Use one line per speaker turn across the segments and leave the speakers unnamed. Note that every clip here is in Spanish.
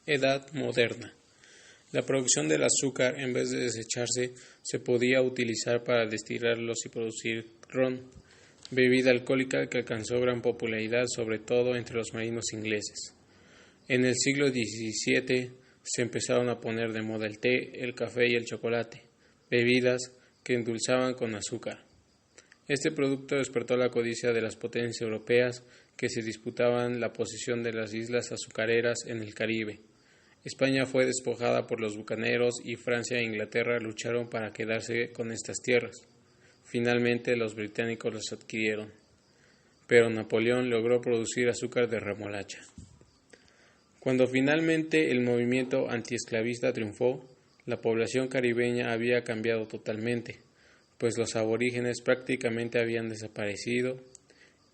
Edad moderna. La producción del azúcar, en vez de desecharse, se podía utilizar para destilarlos y producir ron, bebida alcohólica que alcanzó gran popularidad sobre todo entre los marinos ingleses. En el siglo XVII se empezaron a poner de moda el té, el café y el chocolate, bebidas que endulzaban con azúcar. Este producto despertó la codicia de las potencias europeas que se disputaban la posesión de las islas azucareras en el Caribe. España fue despojada por los bucaneros y Francia e Inglaterra lucharon para quedarse con estas tierras. Finalmente los británicos las adquirieron, pero Napoleón logró producir azúcar de remolacha. Cuando finalmente el movimiento antiesclavista triunfó, la población caribeña había cambiado totalmente, pues los aborígenes prácticamente habían desaparecido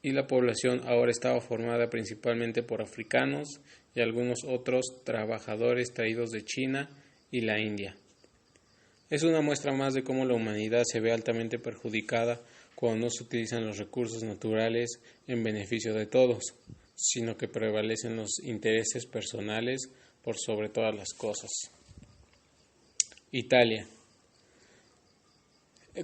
y la población ahora estaba formada principalmente por africanos y algunos otros trabajadores traídos de China y la India. Es una muestra más de cómo la humanidad se ve altamente perjudicada cuando no se utilizan los recursos naturales en beneficio de todos, sino que prevalecen los intereses personales por sobre todas las cosas. Italia.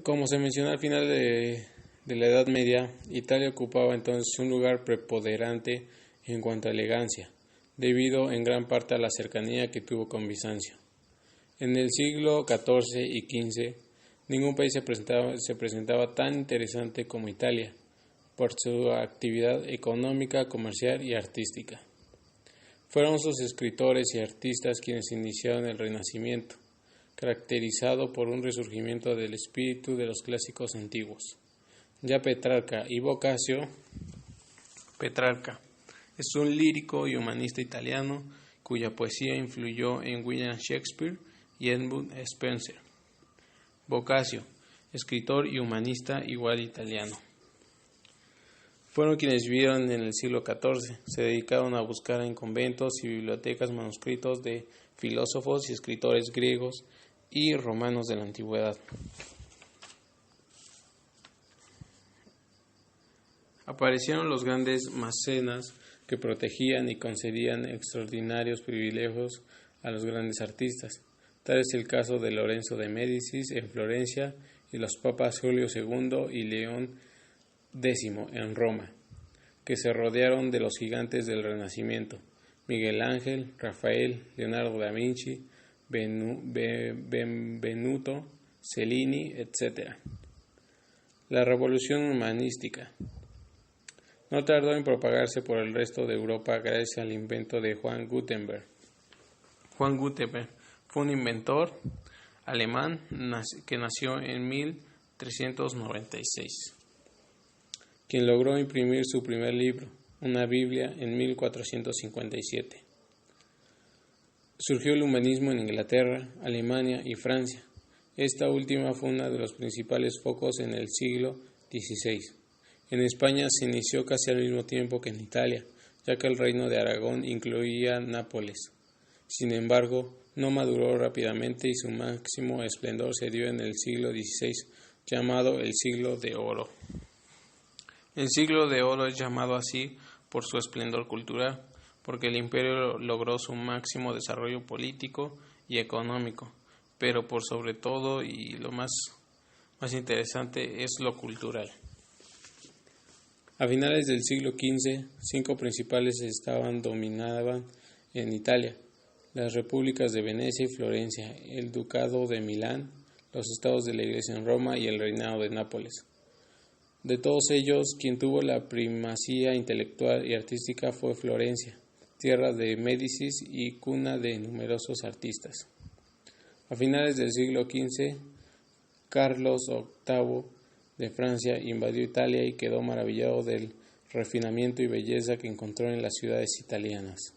Como se mencionó al final de la Edad Media, Italia ocupaba entonces un lugar preponderante en cuanto a elegancia, debido en gran parte a la cercanía que tuvo con Bizancio. En el siglo XIV y XV, ningún país se presentaba tan interesante como Italia, por su actividad económica, comercial y artística. Fueron sus escritores y artistas quienes iniciaron el Renacimiento, caracterizado por un resurgimiento del espíritu de los clásicos antiguos. Ya Petrarca y Boccaccio. Petrarca es un lírico y humanista italiano cuya poesía influyó en William Shakespeare y Edmund Spenser. Boccaccio, escritor y humanista igual italiano. Fueron quienes vivieron en el siglo XIV, se dedicaron a buscar en conventos y bibliotecas manuscritos de filósofos y escritores griegos y romanos de la antigüedad. Aparecieron los grandes mecenas que protegían y concedían extraordinarios privilegios a los grandes artistas. Tal es el caso de Lorenzo de Médicis en Florencia y los papas Julio II y León X en Roma, que se rodearon de los gigantes del Renacimiento: Miguel Ángel, Rafael, Leonardo da Vinci, Benvenuto Cellini, etc. La revolución humanística no tardó en propagarse por el resto de Europa gracias al invento de Juan Gutenberg. Juan Gutenberg fue un inventor alemán que nació en 1396, quien logró imprimir su primer libro, una Biblia, en 1457. Surgió el humanismo en Inglaterra, Alemania y Francia. Esta última fue uno de los principales focos en el siglo XVI. En España se inició casi al mismo tiempo que en Italia, ya que el reino de Aragón incluía Nápoles. Sin embargo, no maduró rápidamente y su máximo esplendor se dio en el siglo XVI, llamado el Siglo de Oro. El Siglo de Oro es llamado así por su esplendor cultural, porque el imperio logró su máximo desarrollo político y económico, pero por sobre todo, y lo más interesante, es lo cultural. A finales del siglo XV, 5 principales estados dominaban en Italia: las repúblicas de Venecia y Florencia, el ducado de Milán, los estados de la Iglesia en Roma y el reinado de Nápoles. De todos ellos, quien tuvo la primacía intelectual y artística fue Florencia, tierra de Médicis y cuna de numerosos artistas. A finales del siglo XV, Carlos VIII de Francia invadió Italia y quedó maravillado del refinamiento y belleza que encontró en las ciudades italianas.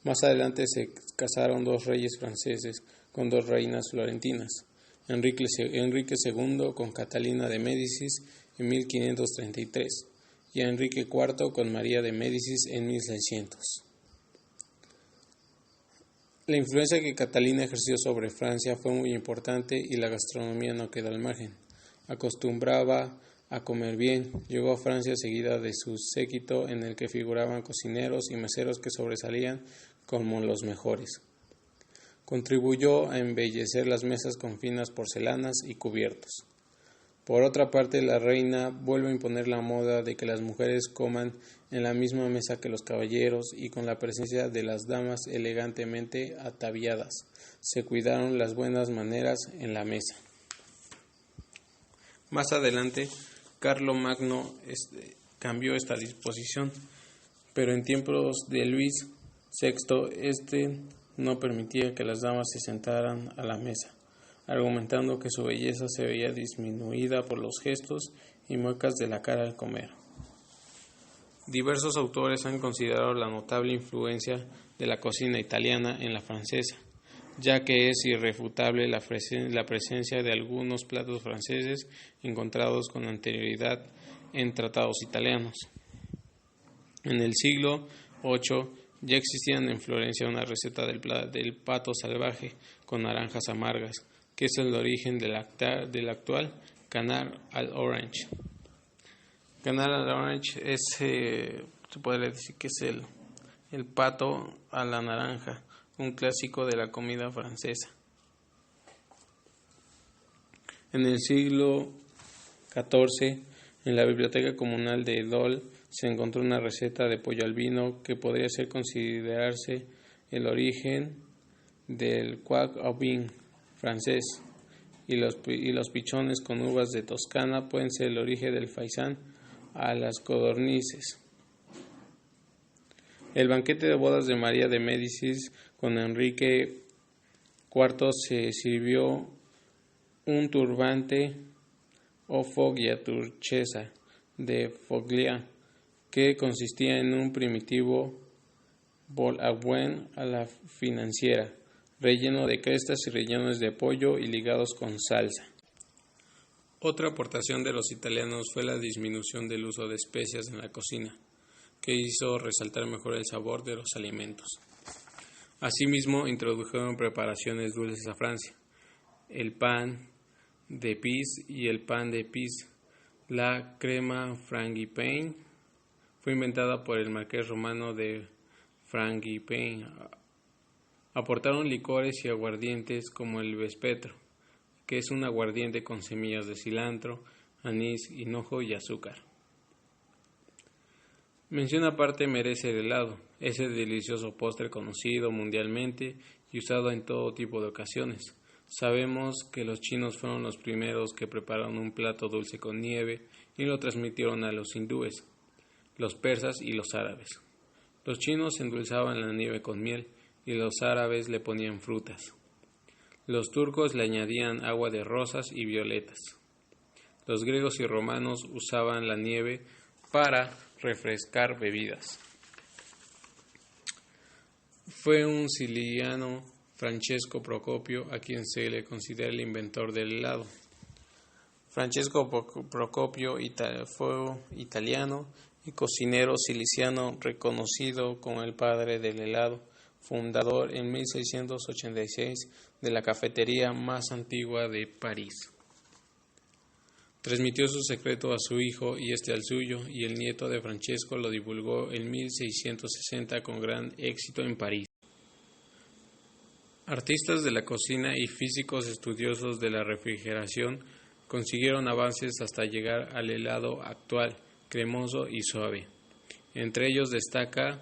Más adelante se casaron 2 reyes franceses con 2 reinas florentinas: Enrique II con Catalina de Médicis en 1533 y Enrique IV con María de Médicis en 1600. La influencia que Catalina ejerció sobre Francia fue muy importante y la gastronomía no quedó al margen. Acostumbraba a comer bien. Llegó a Francia seguida de su séquito, en el que figuraban cocineros y meseros que sobresalían como los mejores. Contribuyó a embellecer las mesas con finas porcelanas y cubiertos. Por otra parte, la reina vuelve a imponer la moda de que las mujeres coman en la misma mesa que los caballeros, y con la presencia de las damas elegantemente ataviadas, se cuidaron las buenas maneras en la mesa. Más adelante, Carlomagno cambió esta disposición, pero en tiempos de Luis VI, este no permitía que las damas se sentaran a la mesa, argumentando que su belleza se veía disminuida por los gestos y muecas de la cara al comer. Diversos autores han considerado la notable influencia de la cocina italiana en la francesa, ya que es irrefutable la presencia de algunos platos franceses encontrados con anterioridad en tratados italianos. En el siglo VIII ya existían en Florencia una receta del pato salvaje con naranjas amargas, que es el origen del actual Canard à l'Orange. Canard à l'Orange se podría decir que es el pato a la naranja, un clásico de la comida francesa. En el siglo XIV, en la biblioteca comunal de Dole, se encontró una receta de pollo al vino que podría considerarse el origen del coq au vin francés, y los pichones con uvas de Toscana pueden ser el origen del faisán a las codornices. El banquete de bodas de María de Médicis con Enrique IV se sirvió un turbante o foglia turchesa de Foglia, que consistía en un primitivo vol au vent a la financiera, relleno de crestas y rellenos de pollo y ligados con salsa. Otra aportación de los italianos fue la disminución del uso de especias en la cocina, que hizo resaltar mejor el sabor de los alimentos. Asimismo, introdujeron preparaciones dulces a Francia, el pan de pis y el pan de pis. La crema frangipane fue inventada por el marqués romano de Frangipane. Aportaron licores y aguardientes como el vespetro, que es un aguardiente con semillas de cilantro, anís, hinojo y azúcar. Mención aparte merece el helado, ese delicioso postre conocido mundialmente y usado en todo tipo de ocasiones. Sabemos que los chinos fueron los primeros que prepararon un plato dulce con nieve y lo transmitieron a los hindúes, los persas y los árabes. Los chinos endulzaban la nieve con miel y los árabes le ponían frutas. Los turcos le añadían agua de rosas y violetas. Los griegos y romanos usaban la nieve para refrescar bebidas. Fue un siciliano, Francesco Procopio, a quien se le considera el inventor del helado. Francesco Procopio fue italiano y cocinero siciliano reconocido como el padre del helado, fundador en 1686 de la cafetería más antigua de París. Transmitió su secreto a su hijo y este al suyo, y el nieto de Francesco lo divulgó en 1660 con gran éxito en París. Artistas de la cocina y físicos estudiosos de la refrigeración consiguieron avances hasta llegar al helado actual, cremoso y suave. Entre ellos destaca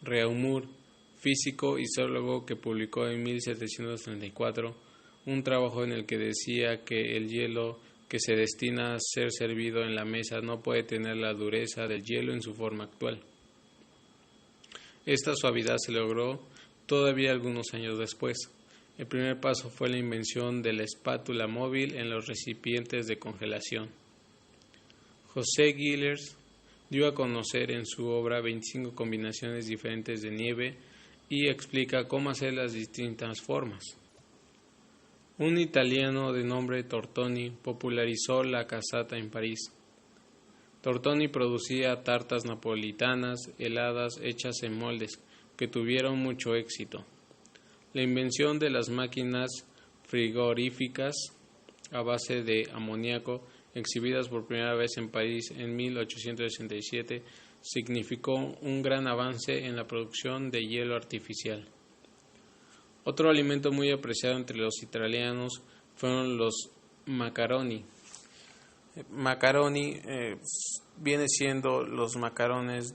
Réaumur, físico y zoólogo, que publicó en 1734 un trabajo en el que decía que el hielo que se destina a ser servido en la mesa no puede tener la dureza del hielo en su forma actual. Esta suavidad se logró todavía algunos años después. El primer paso fue la invención de la espátula móvil en los recipientes de congelación. José Guillers dio a conocer en su obra 25 combinaciones diferentes de nieve y explica cómo hacer las distintas formas. Un italiano de nombre Tortoni popularizó la casata en París. Tortoni producía tartas napolitanas heladas hechas en moldes, que tuvieron mucho éxito. La invención de las máquinas frigoríficas a base de amoníaco exhibidas por primera vez en París en 1867, significó un gran avance en la producción de hielo artificial. Otro alimento muy apreciado entre los italianos fueron los macaroni. Macaroni viene siendo los macarrones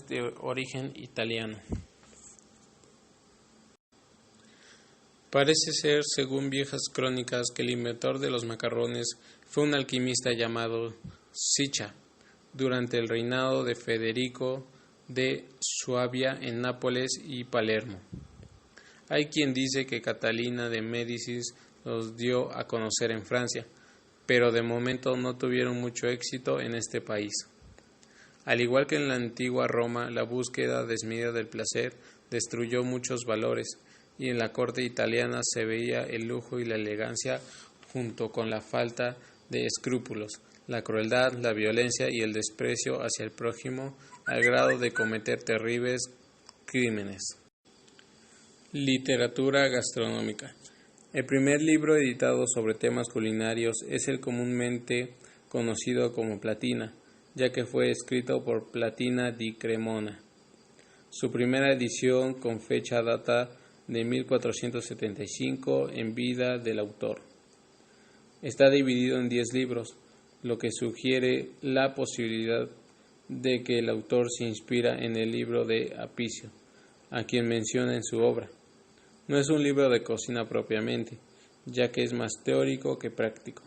de origen italiano. Parece ser, según viejas crónicas, que el inventor de los macarrones fue un alquimista llamado Sciacca, durante el reinado de Federico de Suabia en Nápoles y Palermo. Hay quien dice que Catalina de Médicis los dio a conocer en Francia, pero de momento no tuvieron mucho éxito en este país. Al igual que en la antigua Roma, la búsqueda desmedida del placer destruyó muchos valores, y en la corte italiana se veía el lujo y la elegancia junto con la falta de escrúpulos, la crueldad, la violencia y el desprecio hacia el prójimo, al grado de cometer terribles crímenes. Literatura gastronómica. El primer libro editado sobre temas culinarios es el comúnmente conocido como Platina, ya que fue escrito por Platina di Cremona. Su primera edición con fecha data de 1475 en vida del autor. Está dividido en 10 libros, lo que sugiere la posibilidad de que el autor se inspira en el libro de Apicio, a quien menciona en su obra. No es un libro de cocina propiamente, ya que es más teórico que práctico.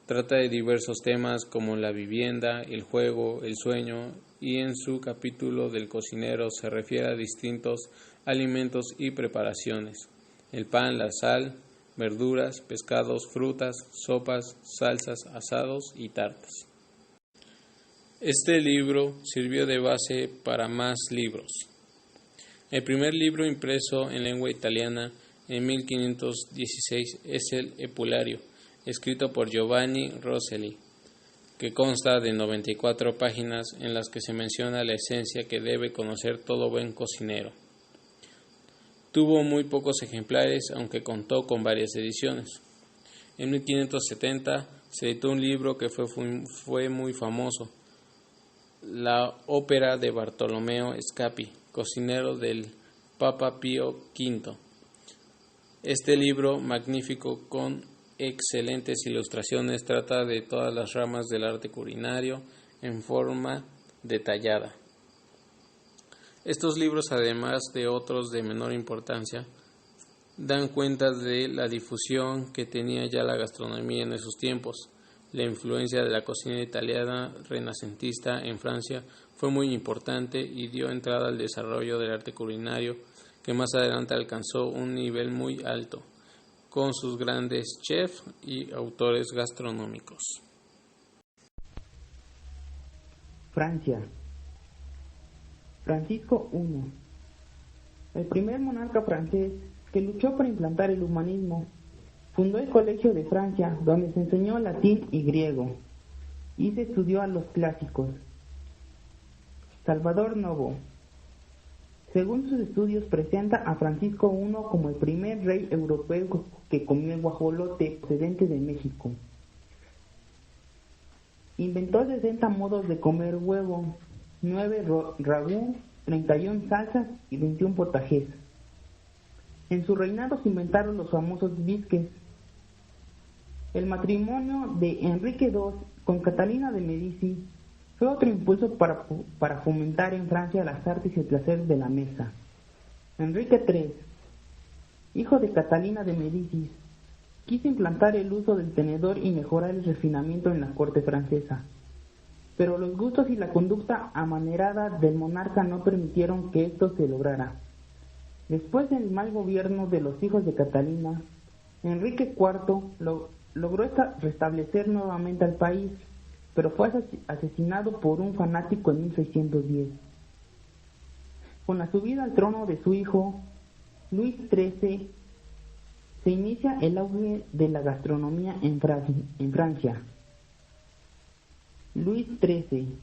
Trata de diversos temas como la vivienda, el juego, el sueño, y en su capítulo del cocinero se refiere a distintos alimentos y preparaciones: el pan, la sal, verduras, pescados, frutas, sopas, salsas, asados y tartas. Este libro sirvió de base para más libros. El primer libro impreso en lengua italiana en 1516 es el Epulario, escrito por Giovanni Rosselli, que consta de 94 páginas en las que se menciona la esencia que debe conocer todo buen cocinero. Tuvo muy pocos ejemplares, aunque contó con varias ediciones. En 1570 se editó un libro que fue muy famoso, la ópera de Bartolomeo Scapi, cocinero del Papa Pío V. Este libro, magnífico con excelentes ilustraciones, trata de todas las ramas del arte culinario en forma detallada. Estos libros, además de otros de menor importancia, dan cuenta de la difusión que tenía ya la gastronomía en esos tiempos. La influencia de la cocina italiana renacentista en Francia fue muy importante y dio entrada al desarrollo del arte culinario, que más adelante alcanzó un nivel muy alto, con sus grandes chefs y autores gastronómicos.
Francia. Francisco I, el primer monarca francés que luchó por implantar el humanismo. Fundó el Colegio de Francia, donde se enseñó latín y griego, y se estudió a los clásicos. Salvador Novo. Según sus estudios, presenta a Francisco I como el primer rey europeo que comió guajolote procedente de México. Inventó 60 modos de comer huevo, 9 ragú, 31 salsas y 21 potajes. En su reinado se inventaron los famosos bisques. El matrimonio de Enrique II con Catalina de Medici fue otro impulso para fomentar en Francia las artes y el placer de la mesa. Enrique III, hijo de Catalina de Medici, quiso implantar el uso del tenedor y mejorar el refinamiento en la corte francesa, pero los gustos y la conducta amanerada del monarca no permitieron que esto se lograra. Después del mal gobierno de los hijos de Catalina, Enrique IV logró restablecer nuevamente al país, pero fue asesinado por un fanático en 1610. Con la subida al trono de su hijo, Luis XIII, se inicia el auge de la gastronomía en Francia. Luis XIII,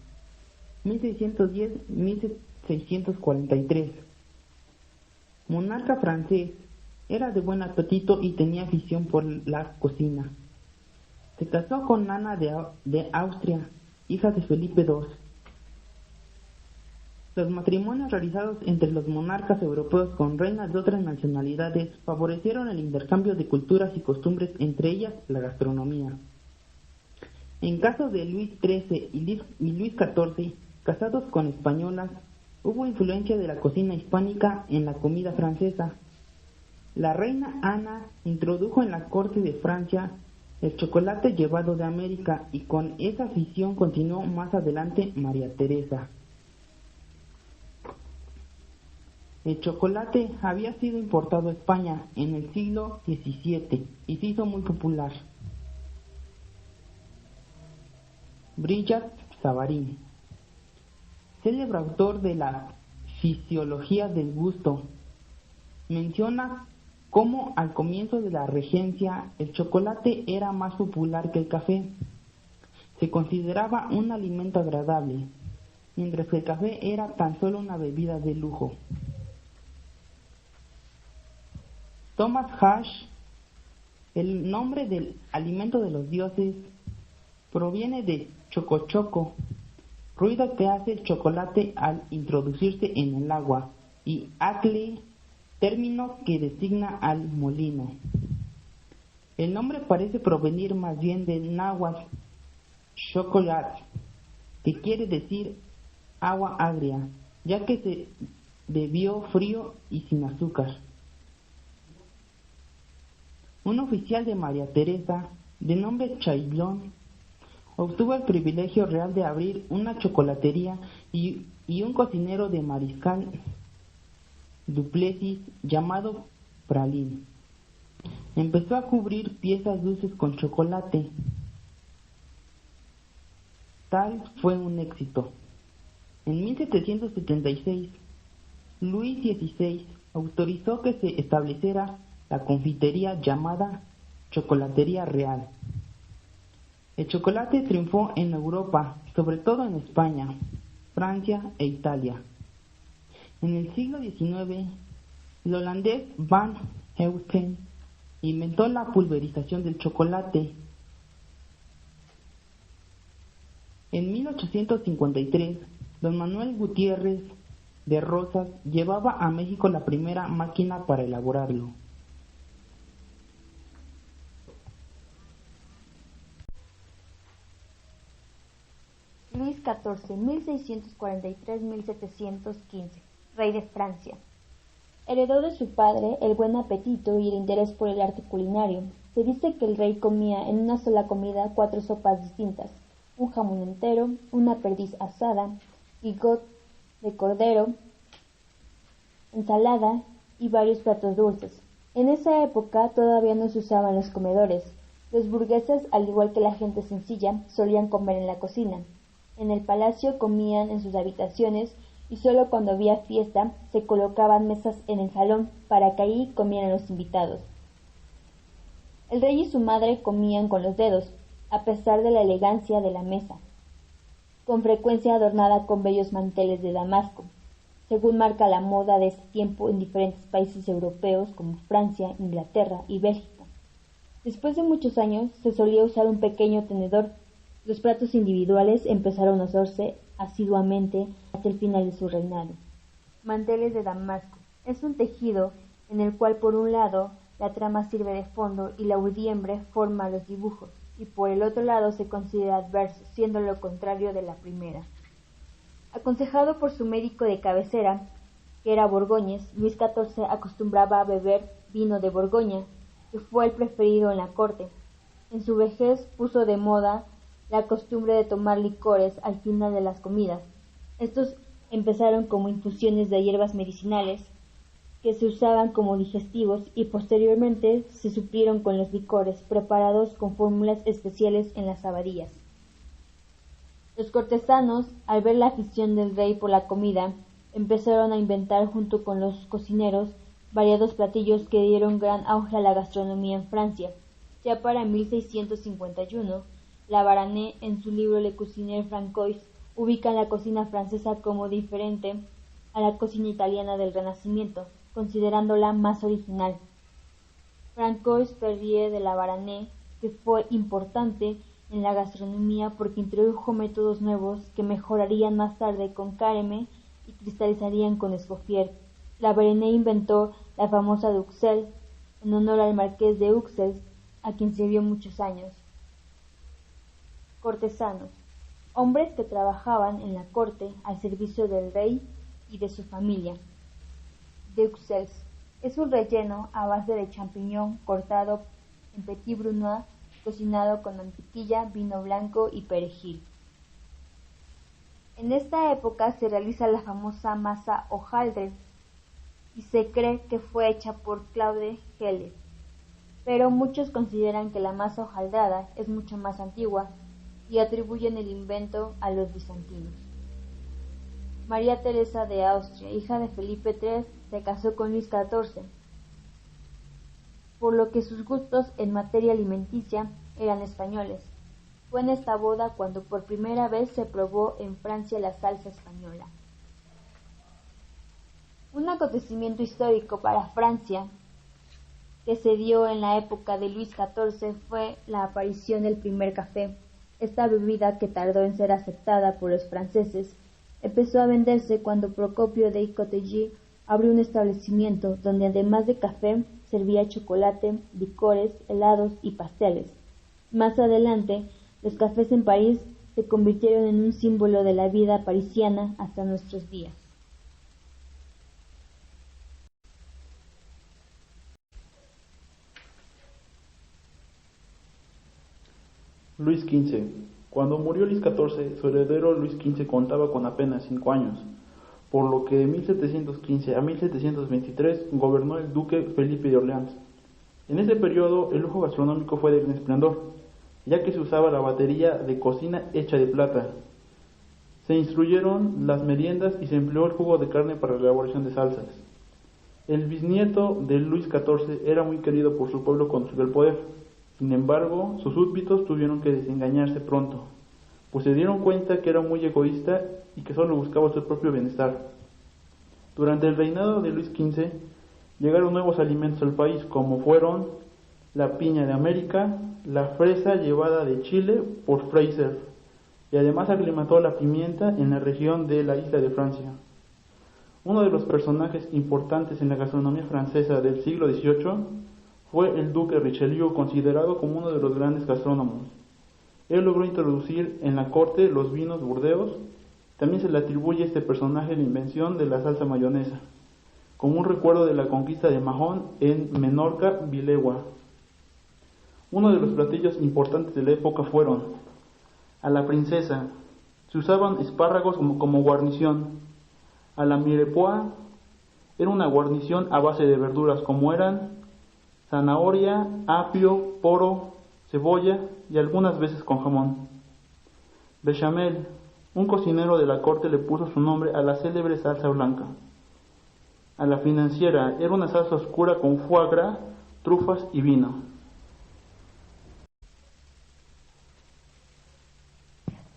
1610-1643. Monarca francés, era de buen apetito y tenía afición por la cocina. Se casó con Ana de Austria, hija de Felipe II. Los matrimonios realizados entre los monarcas europeos con reinas de otras nacionalidades favorecieron el intercambio de culturas y costumbres, entre ellas la gastronomía. En caso de Luis XIII y Luis XIV, casados con españolas, hubo influencia de la cocina hispánica en la comida francesa. La reina Ana introdujo en la corte de Francia el chocolate llevado de América, y con esa afición continuó más adelante María Teresa. El chocolate había sido importado a España en el siglo XVII y se hizo muy popular. Brillat Savarin, célebre autor de la Fisiología del Gusto, menciona cómo al comienzo de la regencia el chocolate era más popular que el café. Se consideraba un alimento agradable, mientras que el café era tan solo una bebida de lujo. Thomas Hash, el nombre del alimento de los dioses, proviene de chocochoco, ruido que hace el chocolate al introducirse en el agua, y acle, término que designa al molino. El nombre parece provenir más bien del náhuatl chocolat, que quiere decir agua agria, ya que se bebió frío y sin azúcar. Un oficial de María Teresa, de nombre Chaillón, obtuvo el privilegio real de abrir una chocolatería, y un cocinero de Mariscal Duplessis, llamado Pralín, empezó a cubrir piezas dulces con chocolate. Tal fue un éxito. En 1776, Luis XVI autorizó que se estableciera la confitería llamada Chocolatería Real. El chocolate triunfó en Europa, sobre todo en España, Francia e Italia. En el siglo XIX, el holandés Van Heusden inventó la pulverización del chocolate. En 1853, don Manuel Gutiérrez de Rosas llevaba a México la primera máquina para elaborarlo.
Luis XIV, 1643-1715, rey de Francia. Heredó de su padre el buen apetito y el interés por el arte culinario. Se dice que el rey comía en una sola comida 4 sopas distintas: un jamón entero, una perdiz asada, bigot de cordero, ensalada y varios platos dulces. En esa época todavía no se usaban los comedores. Los burgueses, al igual que la gente sencilla, solían comer en la cocina. En el palacio comían en sus habitaciones, y solo cuando había fiesta se colocaban mesas en el salón para que allí comieran los invitados. El rey y su madre comían con los dedos, a pesar de la elegancia de la mesa, con frecuencia adornada con bellos manteles de damasco, según marca la moda de ese tiempo en diferentes países europeos como Francia, Inglaterra y Bélgica. Después de muchos años se solía usar un pequeño tenedor. Los platos individuales empezaron a usarse asiduamente hasta el final de su reinado. Manteles de damasco. Es un tejido en el cual por un lado la trama sirve de fondo y la urdiembre forma los dibujos, y por el otro lado se considera adverso, siendo lo contrario de la primera. Aconsejado por su médico de cabecera, que era Borgoñez, Luis XIV acostumbraba a beber vino de Borgoña, que fue el preferido en la corte. En su vejez puso de moda la costumbre de tomar licores al final de las comidas. Estos empezaron como infusiones de hierbas medicinales que se usaban como digestivos, y posteriormente se suplieron con los licores preparados con fórmulas especiales en las abadías. Los cortesanos, al ver la afición del rey por la comida, empezaron a inventar junto con los cocineros variados platillos que dieron gran auge a la gastronomía en Francia. Ya para 1651, La Baranée, en su libro Le Cuisinier Francois, ubica la cocina francesa como diferente a la cocina italiana del Renacimiento, considerándola más original. Francois Perrier de La Baranée que fue importante en la gastronomía porque introdujo métodos nuevos que mejorarían más tarde con Carême y cristalizarían con Escoffier. La Vernet inventó la famosa Duxelles en honor al marqués de Uxelles, a quien sirvió muchos años. Cortesanos: hombres que trabajaban en la corte al servicio del rey y de su familia. Duxelles es un relleno a base de champiñón cortado en petit brunoise, cocinado con mantequilla, vino blanco y perejil. En esta época se realiza la famosa masa hojaldre y se cree que fue hecha por Claude Hellez, pero muchos consideran que la masa hojaldrada es mucho más antigua y atribuyen el invento a los bizantinos. María Teresa de Austria, hija de Felipe III, se casó con Luis XIV, por lo que sus gustos en materia alimenticia eran españoles. Fue en esta boda cuando por primera vez se probó en Francia la salsa española. Un acontecimiento histórico para Francia que se dio en la época de Luis XIV fue la aparición del primer café. Esta bebida, que tardó en ser aceptada por los franceses, empezó a venderse cuando Procopio de Cotegy abrió un establecimiento donde además de café servía chocolate, licores, helados y pasteles. Más adelante, los cafés en París se convirtieron en un símbolo de la vida parisiana hasta nuestros días.
Luis XV. Cuando murió Luis XIV, su heredero Luis XV contaba con apenas 5 años, por lo que de 1715 a 1723 gobernó el duque Felipe de Orleans. En ese periodo el lujo gastronómico fue de gran esplendor, ya que se usaba la batería de cocina hecha de plata. Se instruyeron las meriendas y se empleó el jugo de carne para la elaboración de salsas. El bisnieto de Luis XIV era muy querido por su pueblo cuando subió al poder. Sin embargo, sus súbditos tuvieron que desengañarse pronto, pues se dieron cuenta que era muy egoísta y que solo buscaba su propio bienestar. Durante el reinado de Luis XV, llegaron nuevos alimentos al país, como fueron la piña de América, la fresa llevada de Chile por Fraser, y además aclimató la pimienta en la región de la isla de Francia. Uno de los personajes importantes en la gastronomía francesa del siglo XVIII fue el duque Richelieu, considerado como uno de los grandes gastrónomos. Él logró introducir en la corte los vinos burdeos. También se le atribuye a este personaje la invención de la salsa mayonesa, como un recuerdo de la conquista de Mahón en Menorca, Vilegua. Uno de los platillos importantes de la época fueron: a la princesa, se usaban espárragos como guarnición. A la mirepoix, era una guarnición a base de verduras como eran zanahoria, apio, poro, cebolla y algunas veces con jamón. Bechamel, un cocinero de la corte le puso su nombre a la célebre salsa blanca. A la financiera, era una salsa oscura con foie gras, trufas y vino.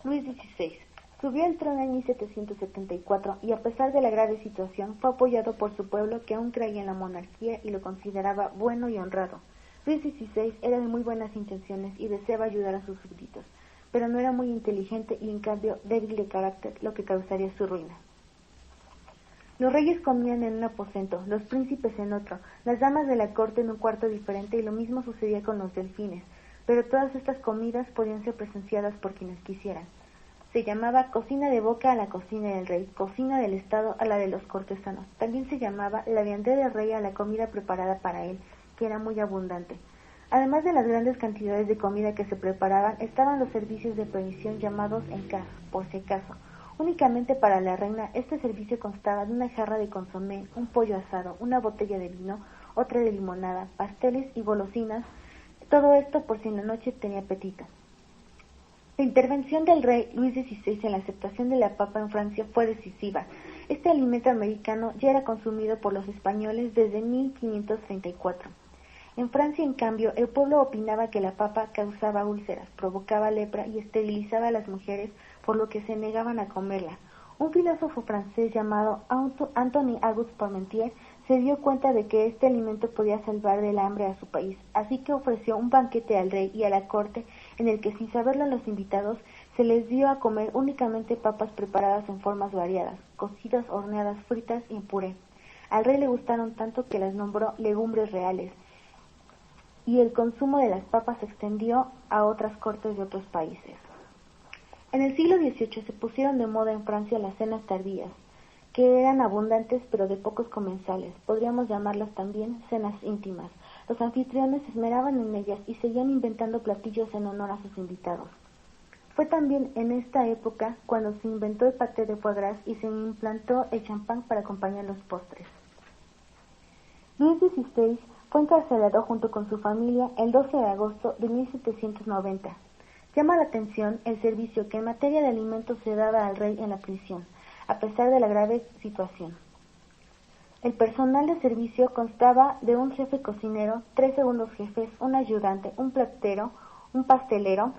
Luis XVI subió al trono en 1774 y a pesar de la grave situación fue apoyado por su pueblo, que aún creía en la monarquía y lo consideraba bueno y honrado. Luis XVI era de muy buenas intenciones y deseaba ayudar a sus súbditos, pero no era muy inteligente y en cambio débil de carácter, lo que causaría su ruina. Los reyes comían en un aposento, los príncipes en otro, las damas de la corte en un cuarto diferente, y lo mismo sucedía con los delfines, pero todas estas comidas podían ser presenciadas por quienes quisieran. Se llamaba cocina de boca a la cocina del rey, cocina del estado a la de los cortesanos. También se llamaba la viandera del rey a la comida preparada para él, que era muy abundante. Además de las grandes cantidades de comida que se preparaban, estaban los servicios de provisión llamados encas, por si acaso. Únicamente para la reina, este servicio constaba de una jarra de consomé, un pollo asado, una botella de vino, otra de limonada, pasteles y golosinas, todo esto por si en la noche tenía apetito. La intervención del rey Luis XVI en la aceptación de la papa en Francia fue decisiva. Este alimento americano ya era consumido por los españoles desde 1534. En Francia, en cambio, el pueblo opinaba que la papa causaba úlceras, provocaba lepra y esterilizaba a las mujeres, por lo que se negaban a comerla. Un filósofo francés llamado Antoine Auguste Parmentier se dio cuenta de que este alimento podía salvar del hambre a su país, así que ofreció un banquete al rey y a la corte en el que, sin saberlo a los invitados, se les dio a comer únicamente papas preparadas en formas variadas, cocidas, horneadas, fritas y en puré. Al rey le gustaron tanto que las nombró legumbres reales, y el consumo de las papas se extendió a otras cortes de otros países. En el siglo XVIII se pusieron de moda en Francia las cenas tardías, que eran abundantes pero de pocos comensales. Podríamos llamarlas también cenas íntimas. Los anfitriones se esmeraban en ellas y seguían inventando platillos en honor a sus invitados. Fue también en esta época cuando se inventó el paté de foie gras y se implantó el champán para acompañar los postres. Luis XVI fue encarcelado junto con su familia el 12 de agosto de 1790. Llama la atención el servicio que en materia de alimentos se daba al rey en la prisión, a pesar de la grave situación. El personal de servicio constaba de un jefe cocinero, 3 segundos jefes, un ayudante, un platero, un pastelero,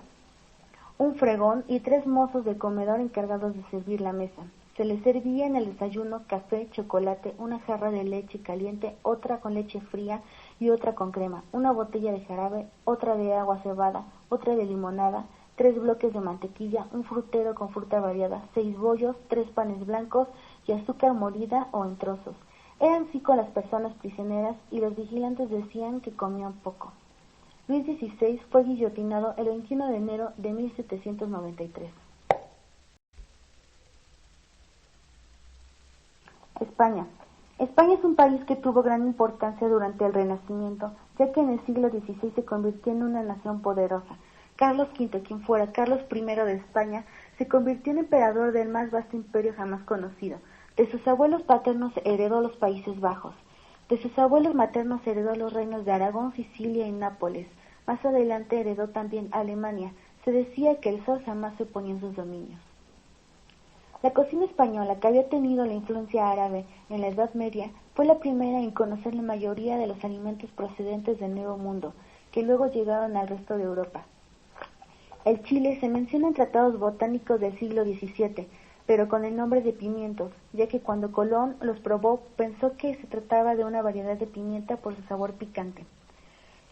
un fregón y 3 mozos de comedor encargados de servir la mesa. Se les servía en el desayuno café, chocolate, una jarra de leche caliente, otra con leche fría y otra con crema, una botella de jarabe, otra de agua cebada, otra de limonada, 3 bloques de mantequilla, un frutero con fruta variada, 6 bollos, 3 panes blancos y azúcar molida o en trozos. Eran 5 las personas prisioneras y los vigilantes decían que comían poco. Luis XVI fue guillotinado el 21 de enero de 1793. España. España es un país que tuvo gran importancia durante el Renacimiento, ya que en el siglo XVI se convirtió en una nación poderosa. Carlos V, quien fuera Carlos I de España, se convirtió en emperador del más vasto imperio jamás conocido. De sus abuelos paternos heredó los Países Bajos. De sus abuelos maternos heredó los reinos de Aragón, Sicilia y Nápoles. Más adelante heredó también Alemania. Se decía que el sol jamás se ponía en sus dominios. La cocina española, que había tenido la influencia árabe en la Edad Media, fue la primera en conocer la mayoría de los alimentos procedentes del Nuevo Mundo, que luego llegaron al resto de Europa. El chile se menciona en tratados botánicos del siglo XVII, pero con el nombre de pimientos, ya que cuando Colón los probó pensó que se trataba de una variedad de pimienta por su sabor picante.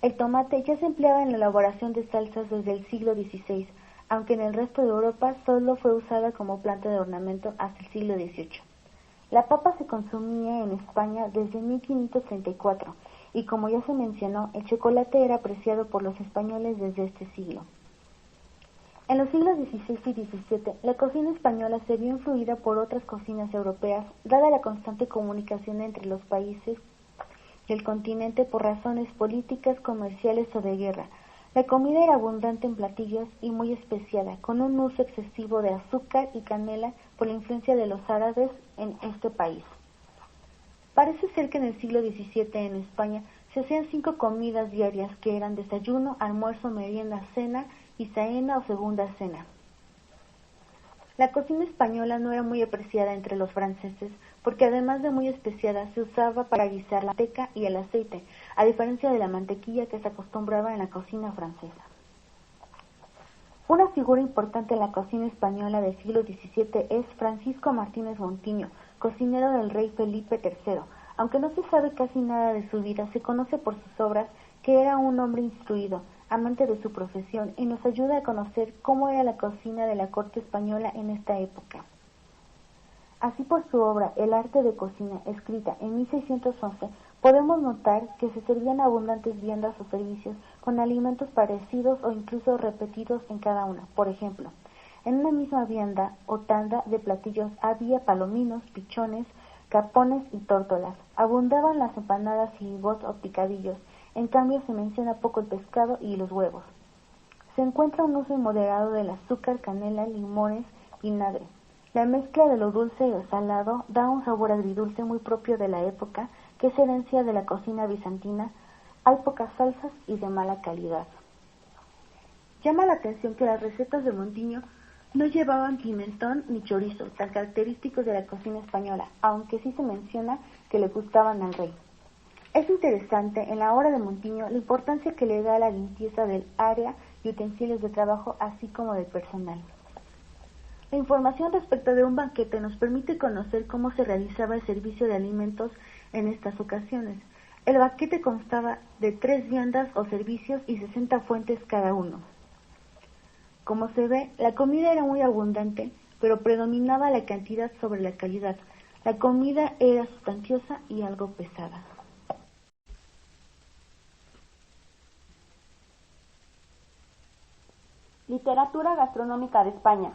El tomate ya se empleaba en la elaboración de salsas desde el siglo XVI, aunque en el resto de Europa solo fue usada como planta de ornamento hasta el siglo XVIII. La papa se consumía en España desde 1534, y como ya se mencionó, el chocolate era apreciado por los españoles desde este siglo. En los siglos XVI y XVII, la cocina española se vio influida por otras cocinas europeas, dada la constante comunicación entre los países del continente por razones políticas, comerciales o de guerra. La comida era abundante en platillos y muy especiada, con un uso excesivo de azúcar y canela por la influencia de los árabes en este país. Parece ser que en el siglo XVII en España se hacían 5 comidas diarias que eran desayuno, almuerzo, merienda, cena y saena o segunda cena. La cocina española no era muy apreciada entre los franceses porque además de muy especiada se usaba para guisar la manteca y el aceite, a diferencia de la mantequilla que se acostumbraba en la cocina francesa. Una figura importante en la cocina española del siglo XVII es Francisco Martínez Montiño, cocinero del rey Felipe III. Aunque no se sabe casi nada de su vida, se conoce por sus obras que era un hombre instruido, amante de su profesión, y nos ayuda a conocer cómo era la cocina de la corte española en esta época. Así, por su obra El arte de cocina, escrita en 1611, podemos notar que se servían abundantes viandas o servicios con alimentos parecidos o incluso repetidos en cada una. Por ejemplo, en una misma vianda o tanda de platillos había palominos, pichones, capones y tórtolas. Abundaban las empanadas y higos o picadillos. En cambio, se menciona poco el pescado y los huevos. Se encuentra un uso inmoderado del azúcar, canela, limones, vinagre. La mezcla de lo dulce y lo salado da un sabor agridulce muy propio de la época, que es herencia de la cocina bizantina. Hay pocas salsas y de mala calidad. Llama la atención que las recetas de Montiño no llevaban pimentón ni chorizo, tan característicos de la cocina española, aunque sí se menciona que le gustaban al rey. Es interesante en la obra de Montiño la importancia que le da a la limpieza del área y utensilios de trabajo, así como del personal. La información respecto de un banquete nos permite conocer cómo se realizaba el servicio de alimentos en estas ocasiones. El banquete constaba de 3 viandas o servicios y 60 fuentes cada uno. Como se ve, la comida era muy abundante, pero predominaba la cantidad sobre la calidad. La comida era sustanciosa y algo pesada.
Literatura gastronómica de España.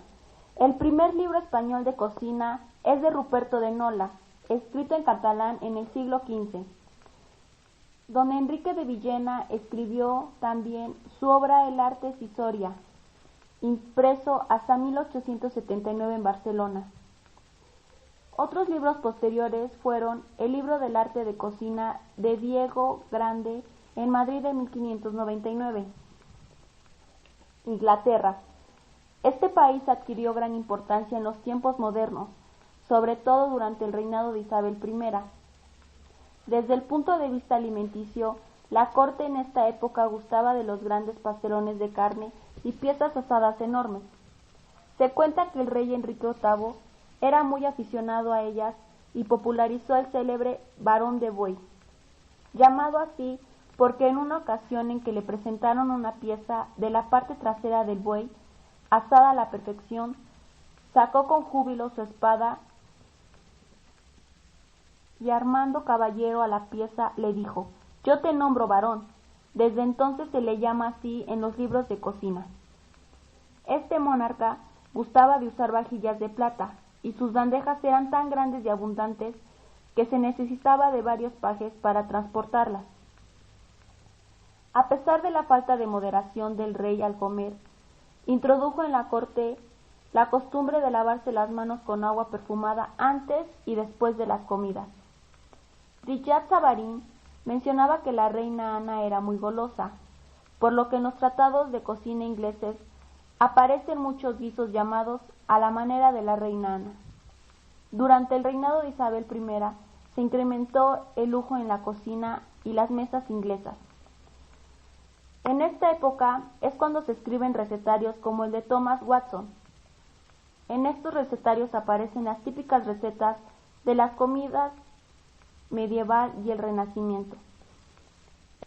El primer libro español de cocina es de Ruperto de Nola, escrito en catalán en el siglo XV. Don Enrique de Villena escribió también su obra El arte Cisoria, impreso hasta 1879 en Barcelona. Otros libros posteriores fueron El libro del arte de cocina de Diego Grande en Madrid de 1599. Inglaterra. Este país adquirió gran importancia en los tiempos modernos, sobre todo durante el reinado de Isabel I. Desde el punto de vista alimenticio, la corte en esta época gustaba de los grandes pastelones de carne y piezas asadas enormes. Se cuenta que el rey Enrique VIII era muy aficionado a ellas y popularizó el célebre varón de buey, llamado así porque en una ocasión en que le presentaron una pieza de la parte trasera del buey, asada a la perfección, sacó con júbilo su espada y armando caballero a la pieza le dijo: «Yo te nombro varón». Desde entonces se le llama así en los libros de cocina. Este monarca gustaba de usar vajillas de plata, y sus bandejas eran tan grandes y abundantes que se necesitaba de varios pajes para transportarlas. A pesar de la falta de moderación del rey al comer, introdujo en la corte la costumbre de lavarse las manos con agua perfumada antes y después de las comidas. Richard Savarin mencionaba que la reina Ana era muy golosa, por lo que en los tratados de cocina ingleses aparecen muchos guisos llamados a la manera de la reina Ana. Durante el reinado de Isabel I se incrementó el lujo en la cocina y las mesas inglesas. En esta época es cuando se escriben recetarios como el de Thomas Watson. En estos recetarios aparecen las típicas recetas de las comidas medieval y el Renacimiento: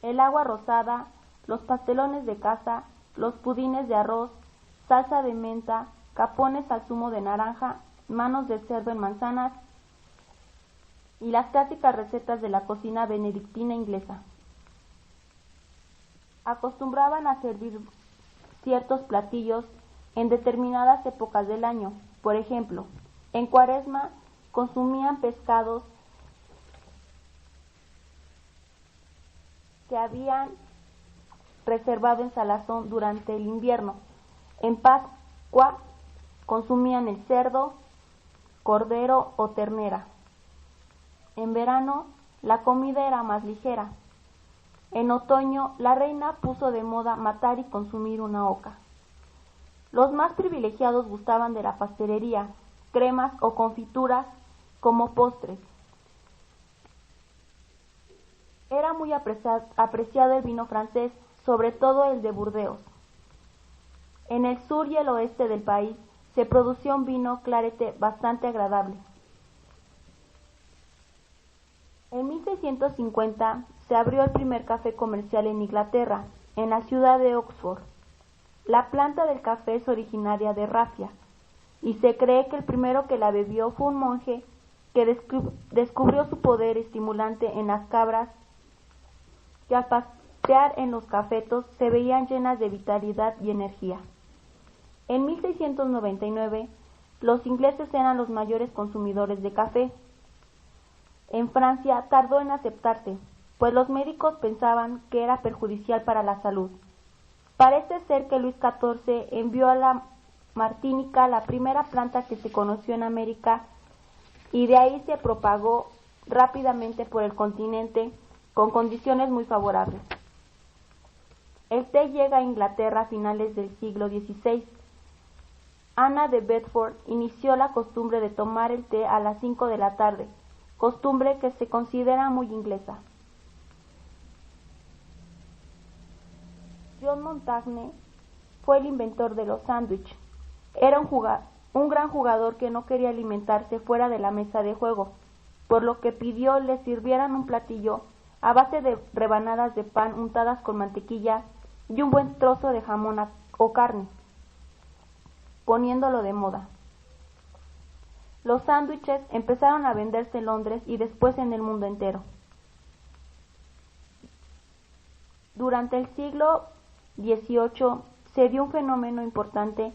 el agua rosada, los pastelones de caza, los pudines de arroz, salsa de menta, capones al zumo de naranja, manos de cerdo en manzanas y las clásicas recetas de la cocina benedictina inglesa. Acostumbraban a servir ciertos platillos en determinadas épocas del año. Por ejemplo, en Cuaresma consumían pescados que habían reservado en salazón durante el invierno. En Pascua consumían el cerdo, cordero o ternera. En verano la comida era más ligera. En otoño la reina puso de moda matar y consumir una oca. Los más privilegiados gustaban de la pastelería, cremas o confituras como postres. Era muy apreciado el vino francés, sobre todo el de Burdeos. En el sur y el oeste del país se producía un vino clarete bastante agradable. En 1650 se abrió el primer café comercial en Inglaterra, en la ciudad de Oxford. La planta del café es originaria de Rafia, y se cree que el primero que la bebió fue un monje que descubrió su poder estimulante en las cabras, que al pasear en los cafetos se veían llenas de vitalidad y energía. En 1699, los ingleses eran los mayores consumidores de café. En Francia tardó en aceptarse, pues los médicos pensaban que era perjudicial para la salud. Parece ser que Luis XIV envió a la Martinica la primera planta que se conoció en América, y de ahí se propagó rápidamente por el continente con condiciones muy favorables. El té llega a Inglaterra a finales del siglo XVI. Ana de Bedford inició la costumbre de tomar el té a las 5 de la tarde, costumbre que se considera muy inglesa. John Montagne fue el inventor de los sándwiches. Era un gran jugador que no quería alimentarse fuera de la mesa de juego, por lo que pidió le sirvieran un platillo a base de rebanadas de pan untadas con mantequilla y un buen trozo de jamón o carne, poniéndolo de moda. Los sándwiches empezaron a venderse en Londres y después en el mundo entero. Durante el siglo XVIII se dio un fenómeno importante